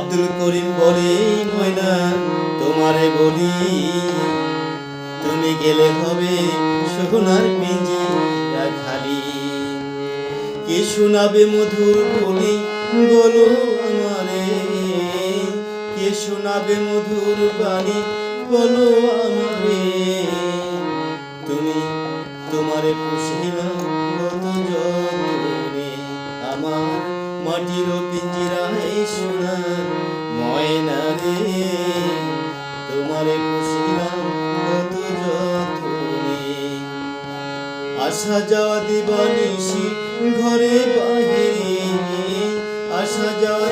আব্দুল করিম বলে ময়না তোমারে বলি, তুমি গেলে হবে সোনার পিঞ্জিরা খালি। কে শোনাবে মধুর বলি বলো আমারে, কে শোনাবে মধুর বাণী বলো আমারে। তুমি তোমারে পুষিলাম কত যতনে, আমার মাটির পিঞ্জিরায় সোনার ময়না রে। তোমারে পুষিলাম কত যতনে, আসা যাওয়া দিবানিশি ঘরে বাহিরে, আসা যাওয়া